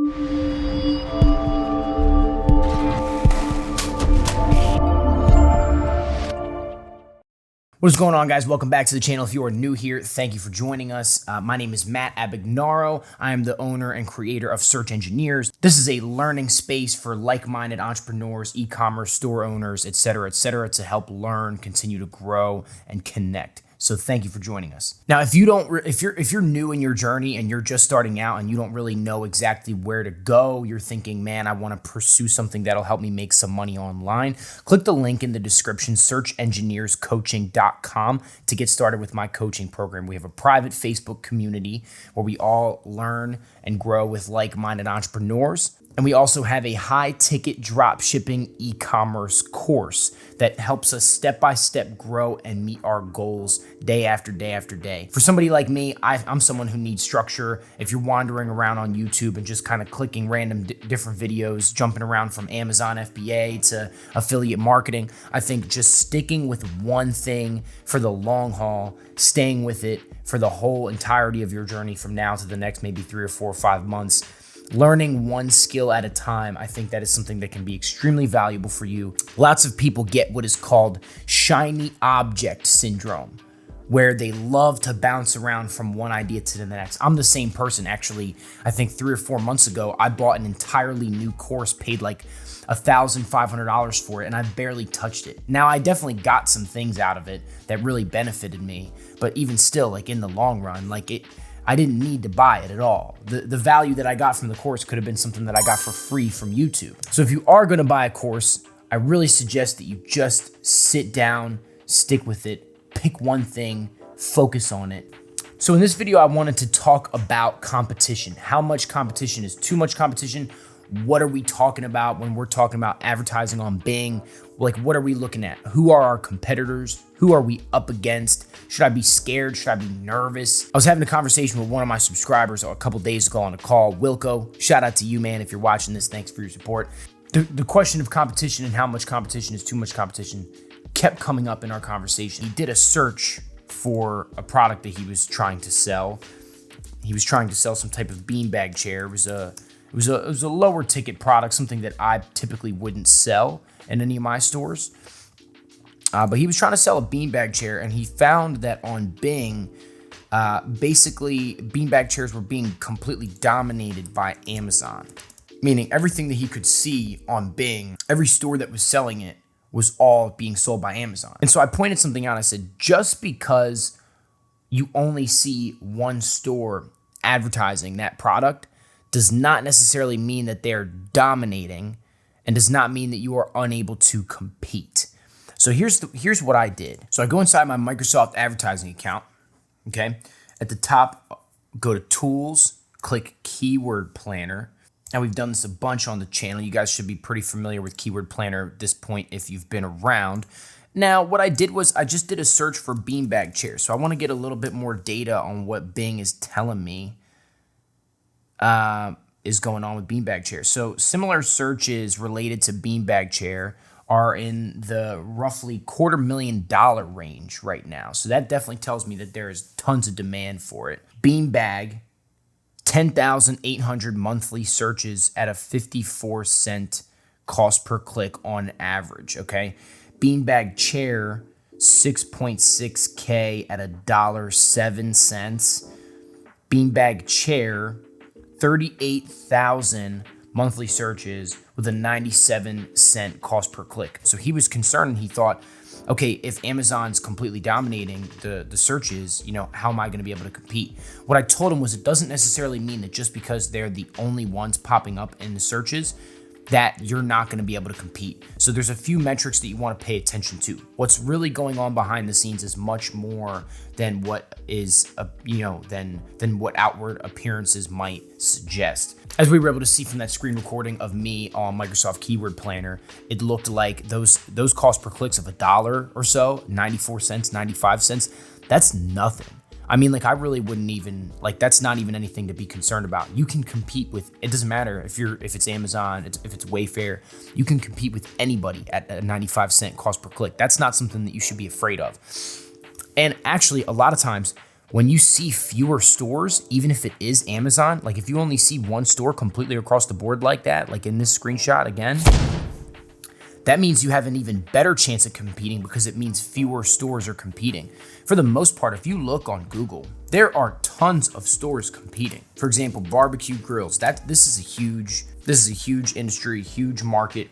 What is going on, guys? Welcome back to the channel. If you are new here, thank you for joining us. My name is Matt Abignaro. I am the owner and creator of Search Engineers. This is a learning space for like-minded entrepreneurs, e-commerce store owners, etc., to help learn, continue to grow, and connect. So thank you for joining us. Now, if you're new in your journey and you're just starting out and you don't really know exactly where to go, you're thinking, man, I want to pursue something that'll help me make some money online, click the link in the description, searchengineerscoaching.com, to get started with my coaching program. We have a private Facebook community where we all learn and grow with like-minded entrepreneurs. And we also have a high-ticket dropshipping e-commerce course that helps us step-by-step grow and meet our goals day after day after day. For somebody like me, I'm someone who needs structure. If you're wandering around on YouTube and just kind of clicking random different videos, jumping around from Amazon FBA to affiliate marketing, I think just sticking with one thing for the long haul, staying with it for the whole entirety of your journey from now to the next maybe 3 or 4 or 5 months, learning one skill at a time, I think that is something that can be extremely valuable for you. Lots of people get what is called shiny object syndrome, where they love to bounce around from one idea to the next. I'm the same person, actually. I think 3 or 4 months ago, I bought an entirely new course, paid like $1,500 for it, and I barely touched it. Now, I definitely got some things out of it that really benefited me, but even still, like in the long run, I didn't need to buy it at all. The value that I got from the course could have been something that I got for free from YouTube. So if you are gonna buy a course, I really suggest that you just sit down, stick with it, pick one thing, focus on it. So in this video, I wanted to talk about competition. How much competition is too much competition? What are we talking about when we're talking about advertising on Bing? Like, what are we looking at? Who are our competitors? Who are we up against? Should I be scared? Should I be nervous? I was having a conversation with one of my subscribers a couple days ago on a call, Wilco. Shout out to you, man. If you're watching this, thanks for your support. The question of competition and how much competition is too much competition kept coming up in our conversation. He did a search for a product that he was trying to sell. He was trying to sell some type of beanbag chair. It was a lower ticket product, something that I typically wouldn't sell in any of my stores. But he was trying to sell a beanbag chair, and he found that on Bing, basically beanbag chairs were being completely dominated by Amazon. Meaning everything that he could see on Bing, every store that was selling it was all being sold by Amazon. And so I pointed something out. I said, just because you only see one store advertising that product does not necessarily mean that they're dominating, and does not mean that you are unable to compete. So here's what I did. So I go inside my Microsoft advertising account, okay? At the top, go to Tools, click Keyword Planner. Now, we've done this a bunch on the channel. You guys should be pretty familiar with Keyword Planner at this point if you've been around. Now, what I did was I just did a search for beanbag chairs. So I want to get a little bit more data on what Bing is telling me is going on with beanbag chairs. So similar searches related to beanbag chair are in the roughly $250,000 range right now. So that definitely tells me that there is tons of demand for it. Beanbag, 10,800 monthly searches at a 54-cent cost per click on average, okay? Beanbag chair, 6.6K at $1.07. Beanbag chair, 38,000 monthly searches with a 97-cent cost per click. So he was concerned, and he thought, okay, if Amazon's completely dominating the searches, how am I going to be able to compete? What I told him was it doesn't necessarily mean that just because they're the only ones popping up in the searches that you're not going to be able to compete. So there's a few metrics that you want to pay attention to. What's really going on behind the scenes is much more than what is, than what outward appearances might suggest. As we were able to see from that screen recording of me on Microsoft Keyword Planner, it looked like those cost per clicks of $1 or so, 94 cents, 95 cents, that's nothing. I mean, I really wouldn't even, that's not even anything to be concerned about. You can compete with, it doesn't matter if it's Amazon, if it's Wayfair, you can compete with anybody at a 95-cent cost per click. That's not something that you should be afraid of. And actually, a lot of times, When you see fewer stores, even if it is Amazon, like if you only see one store completely across the board like that, like in this screenshot again, that means you have an even better chance of competing because it means fewer stores are competing. For the most part, if you look on Google, there are tons of stores competing. For example, barbecue grills. This is a huge industry, huge market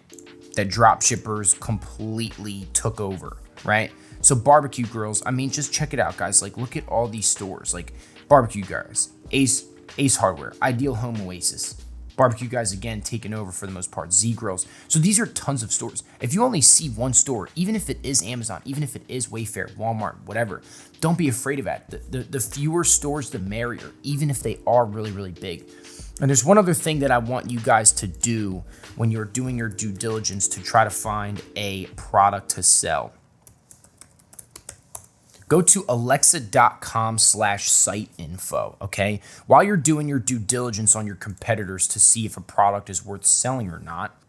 that drop shippers completely took over, right? So barbecue grills, I mean, just check it out, guys. Like, look at all these stores, like Barbecue Guys, Ace Hardware, Ideal Home Oasis. Barbecue Guys, again, taking over for the most part, Z Grills. So these are tons of stores. If you only see one store, even if it is Amazon, even if it is Wayfair, Walmart, whatever, don't be afraid of that. The fewer stores, the merrier, even if they are really, really big. And there's one other thing that I want you guys to do when you're doing your due diligence to try to find a product to sell. Go to alexa.com/site info, okay? While you're doing your due diligence on your competitors to see if a product is worth selling or not,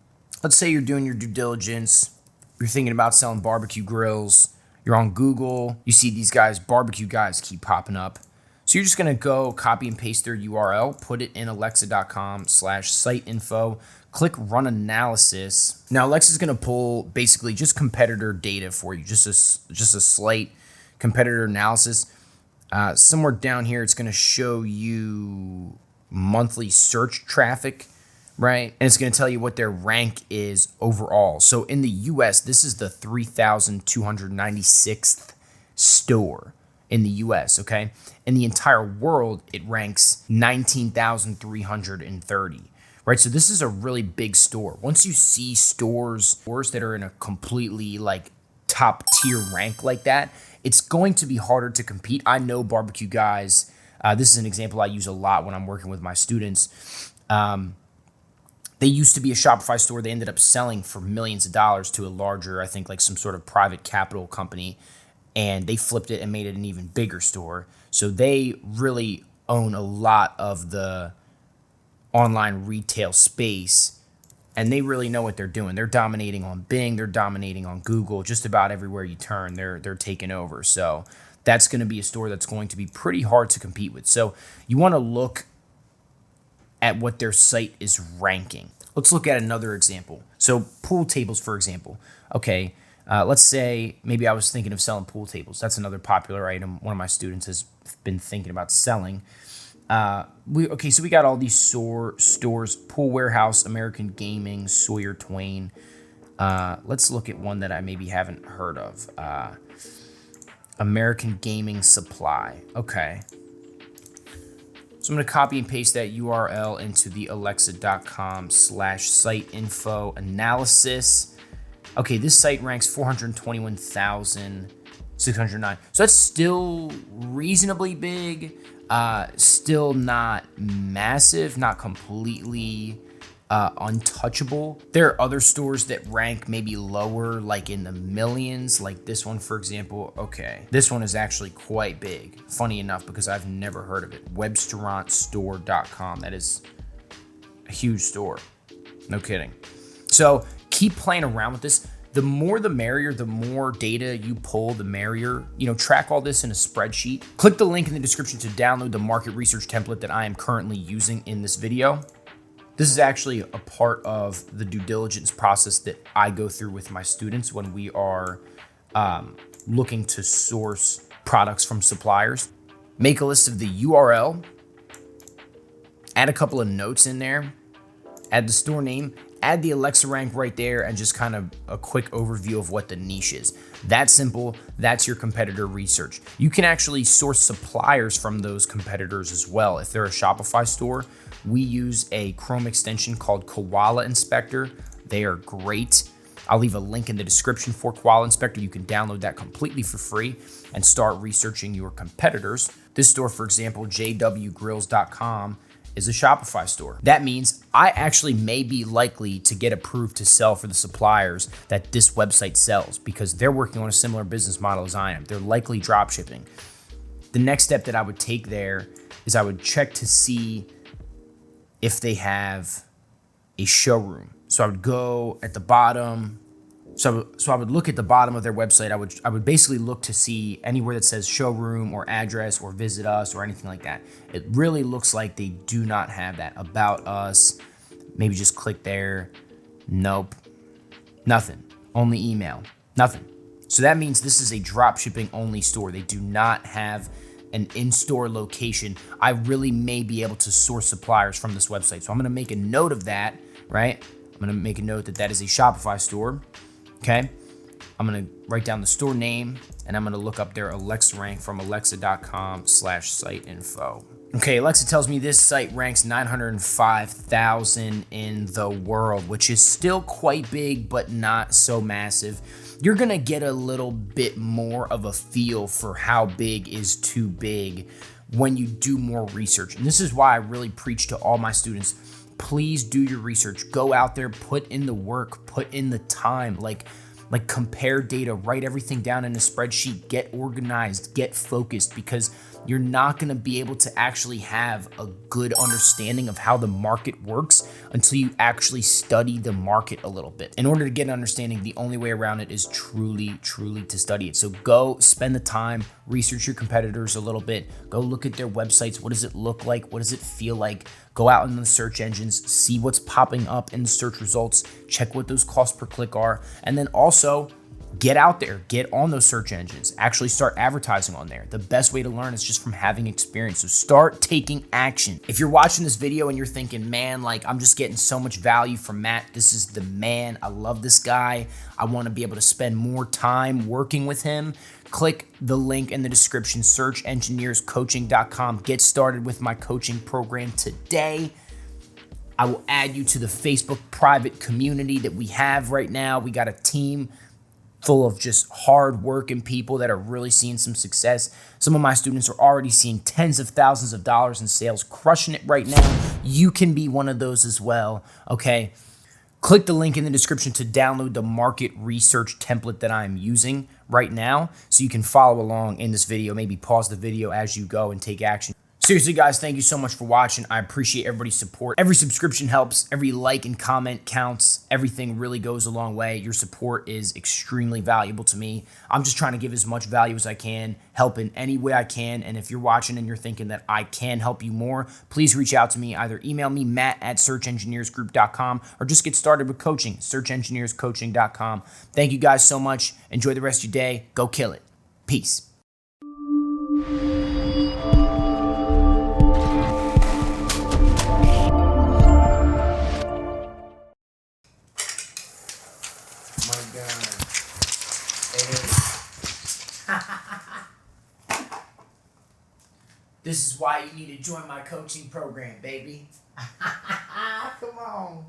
let's say you're doing your due diligence, you're thinking about selling barbecue grills, you're on Google, you see these guys, Barbecue Guys, keep popping up. So you're just gonna go copy and paste their URL, put it in alexa.com/site info, click run analysis. Now Alexa's gonna pull basically just competitor data for you, just a slight competitor analysis. Somewhere down here, it's going to show you monthly search traffic, right? And it's going to tell you what their rank is overall. So in the US, this is the 3,296th store in the US, okay? In the entire world, it ranks 19,330. Right, so this is a really big store. Once you see stores that are in a completely like top tier rank like that, it's going to be harder to compete. I know Barbecue Guys. This is an example I use a lot when I'm working with my students. They used to be a Shopify store. They ended up selling for millions of dollars to a larger, I think like some sort of private capital company, and they flipped it and made it an even bigger store. So they really own a lot of the online retail space, and they really know what they're doing. They're dominating on Bing, they're dominating on Google, just about everywhere you turn, they're taking over. So that's going to be a store that's going to be pretty hard to compete with. So you want to look at what their site is ranking. Let's look at another example. So pool tables, for example. Okay, let's say maybe I was thinking of selling pool tables. That's another popular item one of my students has been thinking about selling. So we got all these stores: Pool Warehouse, American Gaming, Sawyer Twain. Let's look at one that I maybe haven't heard of. American Gaming Supply. Okay. So I'm going to copy and paste that URL into the alexa.com/site info analysis. Okay, this site ranks 421,609. So that's still reasonably big. Still not massive, not completely untouchable. There are other stores that rank maybe lower, like in the millions, like this one, for example. Okay, this one is actually quite big. Funny enough, because I've never heard of it. Webstaurantstore.com. That is a huge store. No kidding. So keep playing around with this. The more the merrier, the more data you pull, the merrier. Track all this in a spreadsheet. Click the link in the description to download the market research template that I am currently using in this video. This is actually a part of the due diligence process that I go through with my students when we are looking to source products from suppliers. Make a list of the URL, add a couple of notes in there, add the store name, add the Alexa rank right there, and just kind of a quick overview of what the niche is. That simple. That's your competitor research. You can actually source suppliers from those competitors as well. If they're a Shopify store, we use a Chrome extension called Koala Inspector. They are great. I'll leave a link in the description for Koala Inspector. You can download that completely for free and start researching your competitors. This store, for example, jwgrills.com, is a Shopify store. That means I actually may be likely to get approved to sell for the suppliers that this website sells because they're working on a similar business model as I am. They're likely drop shipping. The next step that I would take there is I would check to see if they have a showroom. So I would go at the bottom, So I would look at the bottom of their website. I would basically look to see anywhere that says showroom or address or visit us or anything like that. It really looks like they do not have that. About us, maybe just click there. Nope, nothing. Only email, nothing. So that means this is a drop shipping only store. They do not have an in-store location. I really may be able to source suppliers from this website. So I'm gonna make a note of that, right? I'm gonna make a note that that is a Shopify store. Okay, I'm gonna write down the store name and I'm gonna look up their Alexa rank from alexa.com/site info. Okay, Alexa tells me this site ranks 905,000 in the world, which is still quite big, but not so massive. You're gonna get a little bit more of a feel for how big is too big when you do more research. And this is why I really preach to all my students. Please do your research. Go out there, put in the work, put in the time, like compare data, write everything down in a spreadsheet, get organized, get focused, because you're not going to be able to actually have a good understanding of how the market works until you actually study the market a little bit. In order to get an understanding, the only way around it is truly to study it. So go spend the time, research your competitors a little bit, go look at their websites. What does it look like? What does it feel like? Go out in the search engines, see what's popping up in the search results, check what those costs per click are, and then also get out there, get on those search engines, actually start advertising on there. The best way to learn is just from having experience. So start taking action. If you're watching this video and you're thinking, man, like I'm just getting so much value from Matt. This is the man. I love this guy. I want to be able to spend more time working with him. Click the link in the description, searchengineerscoaching.com. Get started with my coaching program today. I will add you to the Facebook private community that we have right now. We got a team full of just hard working people that are really seeing some success. Some of my students are already seeing tens of thousands of dollars in sales, crushing it right now. You can be one of those as well, okay? Click the link in the description to download the market research template that I'm using right now so you can follow along in this video. Maybe pause the video as you go and take action. Seriously, guys, thank you so much for watching. I appreciate everybody's support. Every subscription helps. Every like and comment counts. Everything really goes a long way. Your support is extremely valuable to me. I'm just trying to give as much value as I can, help in any way I can. And if you're watching and you're thinking that I can help you more, please reach out to me. Either email me, matt@searchengineersgroup.com, or just get started with coaching, searchengineerscoaching.com. Thank you guys so much. Enjoy the rest of your day. Go kill it. Peace. My God. This is why you need to join my coaching program, baby. Come on.